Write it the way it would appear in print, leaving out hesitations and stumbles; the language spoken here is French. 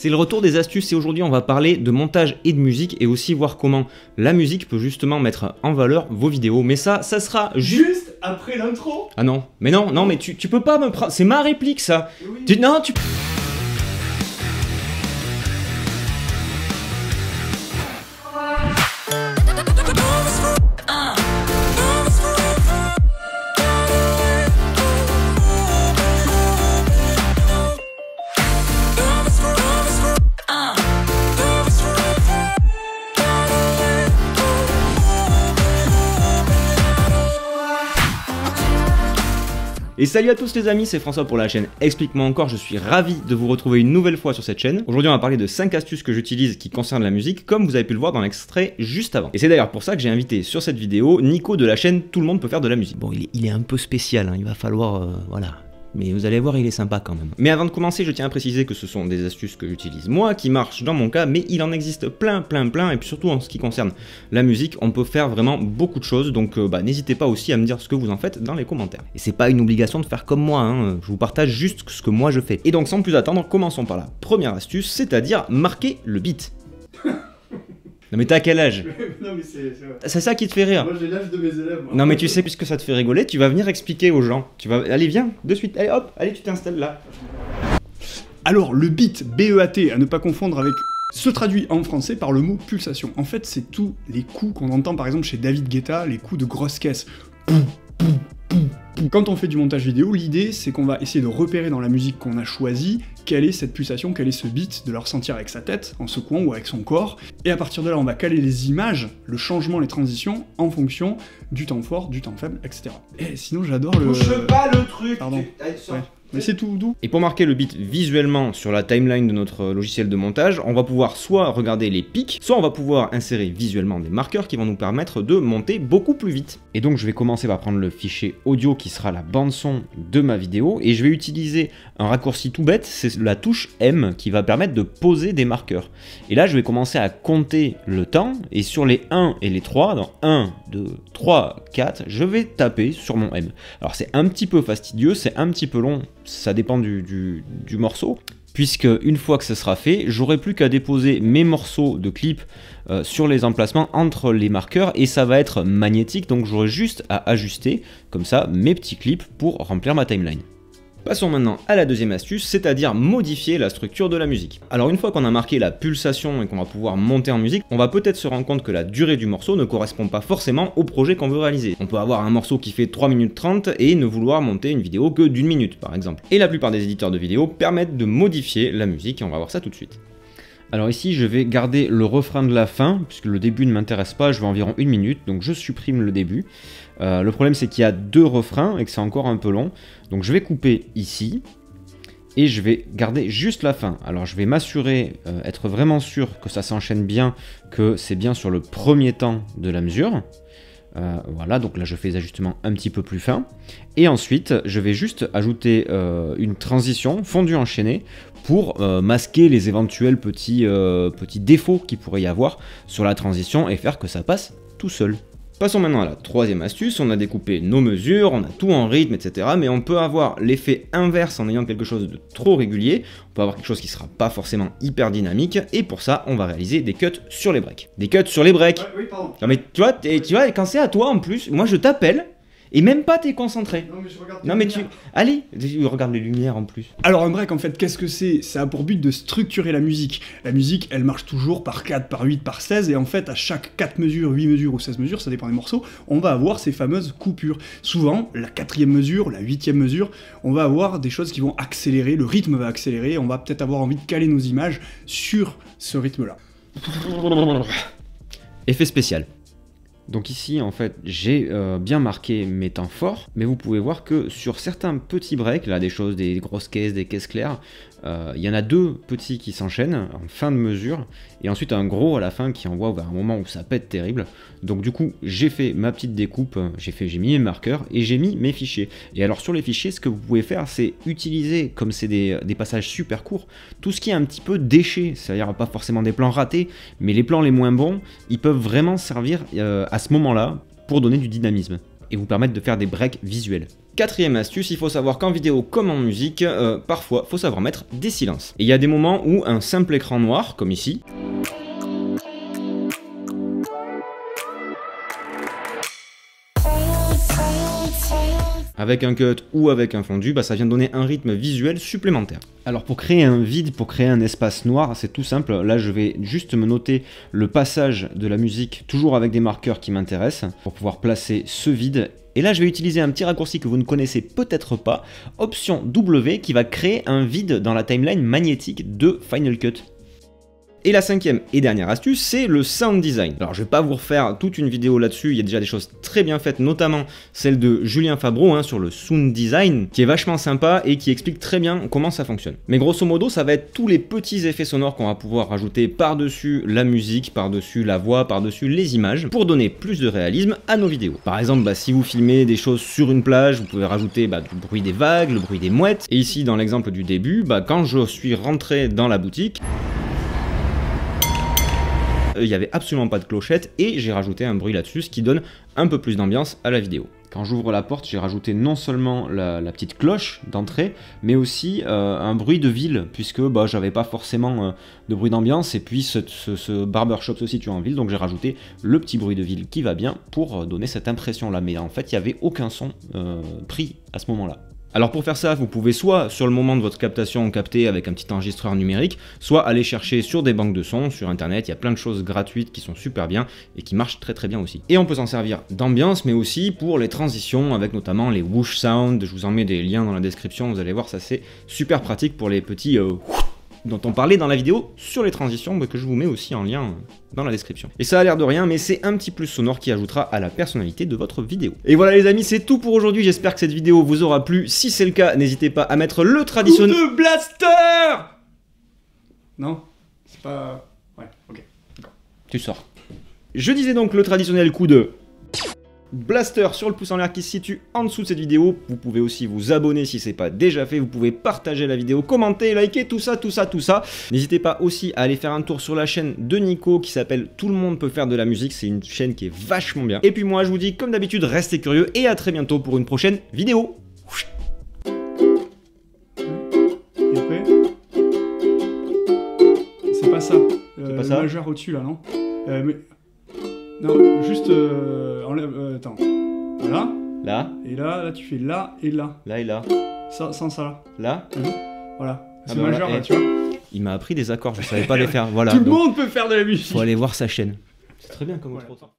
C'est le retour des astuces et aujourd'hui on va parler de montage et de musique et aussi voir comment la musique peut justement mettre en valeur vos vidéos. Mais ça sera juste après l'intro. Ah non, mais non, mais tu peux pas me prendre... C'est ma réplique ça. Oui. Non, tu... Et salut à tous les amis, c'est François pour la chaîne Explique-moi encore, je suis ravi de vous retrouver une nouvelle fois sur cette chaîne. Aujourd'hui on va parler de 5 astuces que j'utilise qui concernent la musique, comme vous avez pu le voir dans l'extrait juste avant. Et c'est d'ailleurs pour ça que j'ai invité sur cette vidéo Nico de la chaîne Tout le monde peut faire de la musique. Bon, il est un peu spécial, hein, il va falloir... voilà... Mais vous allez voir, il est sympa quand même. Mais avant de commencer, je tiens à préciser que ce sont des astuces que j'utilise moi, qui marchent dans mon cas, mais il en existe plein, et puis surtout en ce qui concerne la musique, on peut faire vraiment beaucoup de choses, donc n'hésitez pas aussi à me dire ce que vous en faites dans les commentaires. Et c'est pas une obligation de faire comme moi, hein, je vous partage juste ce que moi je fais. Et donc sans plus attendre, commençons par la première astuce, c'est-à-dire marquer le beat. Non mais t'as quel âge? Non mais c'est ça qui te fait rire. Moi j'ai l'âge de mes élèves. Moi. Non mais tu sais, puisque ça te fait rigoler, tu vas venir expliquer aux gens. Allez viens, de suite, allez hop, allez tu t'installes là. Alors le beat, B-E-A-T, à ne pas confondre avec... se traduit en français par le mot pulsation. En fait c'est tous les coups qu'on entend par exemple chez David Guetta, les coups de grosse caisse. Quand on fait du montage vidéo, l'idée c'est qu'on va essayer de repérer dans la musique qu'on a choisie quelle est cette pulsation, quel est ce beat, de le ressentir avec sa tête, en secouant ou avec son corps, et à partir de là on va caler les images, le changement, les transitions, en fonction du temps fort, du temps faible, etc. Et sinon j'adore le... Touche pas le truc. Pardon. Allez, Ouais. Mais c'est tout doux. Et pour marquer le beat visuellement sur la timeline de notre logiciel de montage, on va pouvoir soit regarder les pics, soit on va pouvoir insérer visuellement des marqueurs qui vont nous permettre de monter beaucoup plus vite. Et donc je vais commencer par prendre le fichier audio qui sera la bande son de ma vidéo, et je vais utiliser un raccourci tout bête, c'est la touche M qui va permettre de poser des marqueurs. Et là je vais commencer à compter le temps, et sur les 1 et les 3, dans 1, 2, 3, 4, je vais taper sur mon M. Alors c'est un petit peu fastidieux, c'est un petit peu long, ça dépend du morceau, puisque une fois que ce sera fait, j'aurai plus qu'à déposer mes morceaux de clip sur les emplacements entre les marqueurs, et ça va être magnétique, donc j'aurai juste à ajuster comme ça mes petits clips pour remplir ma timeline. Passons maintenant à la deuxième astuce, c'est-à-dire modifier la structure de la musique. Alors une fois qu'on a marqué la pulsation et qu'on va pouvoir monter en musique, on va peut-être se rendre compte que la durée du morceau ne correspond pas forcément au projet qu'on veut réaliser. On peut avoir un morceau qui fait 3 minutes 30 et ne vouloir monter une vidéo que d'1 minute par exemple. Et la plupart des éditeurs de vidéos permettent de modifier la musique et on va voir ça tout de suite. Alors ici je vais garder le refrain de la fin, puisque le début ne m'intéresse pas, je veux environ 1 minute, donc je supprime le début. Le problème c'est qu'il y a 2 refrains et que c'est encore un peu long, donc je vais couper ici, et je vais garder juste la fin. Alors je vais m'assurer, être vraiment sûr que ça s'enchaîne bien, que c'est bien sur le premier temps de la mesure. Voilà, donc là je fais les ajustements un petit peu plus fins. Et ensuite, je vais juste ajouter une transition fondue enchaînée pour masquer les éventuels petits défauts qu'il pourrait y avoir sur la transition et faire que ça passe tout seul. Passons maintenant à la troisième astuce, on a découpé nos mesures, on a tout en rythme, etc. Mais on peut avoir l'effet inverse en ayant quelque chose de trop régulier, on peut avoir quelque chose qui sera pas forcément hyper dynamique, et pour ça, on va réaliser des cuts sur les breaks. Des cuts sur les breaks. Ouais, oui, pardon. Non mais tu vois, quand c'est à toi en plus, moi je t'appelle, et même pas t'es concentré. Non mais je regarde. Non mais tu... Allez, regarde les lumières en plus. Alors un break en fait, qu'est-ce que c'est? Ça a pour but de structurer la musique. La musique, elle marche toujours par 4, par 8, par 16, et en fait à chaque 4 mesures, 8 mesures ou 16 mesures, ça dépend des morceaux, on va avoir ces fameuses coupures. Souvent, la 4e mesure, la 8e mesure, on va avoir des choses qui vont accélérer, le rythme va accélérer, on va peut-être avoir envie de caler nos images sur ce rythme-là. Effet spécial. Donc ici en fait j'ai bien marqué mes temps forts, mais vous pouvez voir que sur certains petits breaks, là des choses, des grosses caisses, des caisses claires, il y en a 2 petits qui s'enchaînent en fin de mesure, et ensuite un gros à la fin qui envoie vers un moment où ça pète terrible. Donc du coup j'ai fait ma petite découpe, j'ai mis mes marqueurs et j'ai mis mes fichiers. Et alors sur les fichiers, ce que vous pouvez faire, c'est utiliser, comme c'est des passages super courts, tout ce qui est un petit peu déchet, c'est-à-dire pas forcément des plans ratés, mais les plans les moins bons, ils peuvent vraiment servir à ce moment-là pour donner du dynamisme et vous permettre de faire des breaks visuels. Quatrième astuce, il faut savoir qu'en vidéo comme en musique, parfois, il faut savoir mettre des silences. Et il y a des moments où un simple écran noir, comme ici, avec un cut ou avec un fondu, bah, ça vient donner un rythme visuel supplémentaire. Alors pour créer un vide, pour créer un espace noir, c'est tout simple. Là je vais juste me noter le passage de la musique, toujours avec des marqueurs qui m'intéressent, pour pouvoir placer ce vide. Et là je vais utiliser un petit raccourci que vous ne connaissez peut-être pas, option W, qui va créer un vide dans la timeline magnétique de Final Cut. Et la cinquième et dernière astuce, c'est le sound design. Alors je vais pas vous refaire toute une vidéo là-dessus, il y a déjà des choses très bien faites, notamment celle de Julien Fabreau sur le sound design, qui est vachement sympa et qui explique très bien comment ça fonctionne. Mais grosso modo, ça va être tous les petits effets sonores qu'on va pouvoir rajouter par-dessus la musique, par-dessus la voix, par-dessus les images, pour donner plus de réalisme à nos vidéos. Par exemple, si vous filmez des choses sur une plage, vous pouvez rajouter du bruit des vagues, le bruit des mouettes. Et ici, dans l'exemple du début, quand je suis rentré dans la boutique, il n'y avait absolument pas de clochette et j'ai rajouté un bruit là-dessus, ce qui donne un peu plus d'ambiance à la vidéo. Quand j'ouvre la porte, j'ai rajouté non seulement la petite cloche d'entrée, mais aussi un bruit de ville, puisque j'avais pas forcément de bruit d'ambiance, et puis ce barbershop se situe en ville, donc j'ai rajouté le petit bruit de ville qui va bien pour donner cette impression-là. Mais en fait, il n'y avait aucun son pris à ce moment-là. Alors pour faire ça, vous pouvez soit sur le moment de votre captation capter avec un petit enregistreur numérique, soit aller chercher sur des banques de sons, sur internet, il y a plein de choses gratuites qui sont super bien et qui marchent très très bien aussi. Et on peut s'en servir d'ambiance, mais aussi pour les transitions avec notamment les whoosh sound, je vous en mets des liens dans la description, vous allez voir, ça c'est super pratique pour les petits dont on parlait dans la vidéo sur les transitions, que je vous mets aussi en lien dans la description. Et ça a l'air de rien, mais c'est un petit plus sonore qui ajoutera à la personnalité de votre vidéo. Et voilà les amis, c'est tout pour aujourd'hui, j'espère que cette vidéo vous aura plu. Si c'est le cas, n'hésitez pas à mettre le traditionnel... Coup de blaster. Non, c'est pas... Ouais, ok. Tu sors. Je disais donc le traditionnel coup de... blaster sur le pouce en l'air qui se situe en dessous de cette vidéo. Vous pouvez aussi vous abonner si ce n'est pas déjà fait, vous pouvez partager la vidéo, commenter, liker, tout ça. N'hésitez pas aussi à aller faire un tour sur la chaîne de Nico qui s'appelle Tout le monde peut faire de la musique, c'est une chaîne qui est vachement bien. Et puis moi je vous dis comme d'habitude, restez curieux et à très bientôt pour une prochaine vidéo. Et après, c'est pas ça. C'est pas ça. Le majeur au-dessus là, non mais... Non, juste enlève. Attends. Voilà. Là. Et là, tu fais là et là. Là et là. Ça, sans ça là. Là. Voilà. C'est bah majeur voilà. là, tu vois. Il m'a appris des accords, je savais pas les faire. Voilà. Tout le monde peut faire de la musique. Faut aller voir sa chaîne. C'est très bien comme autre.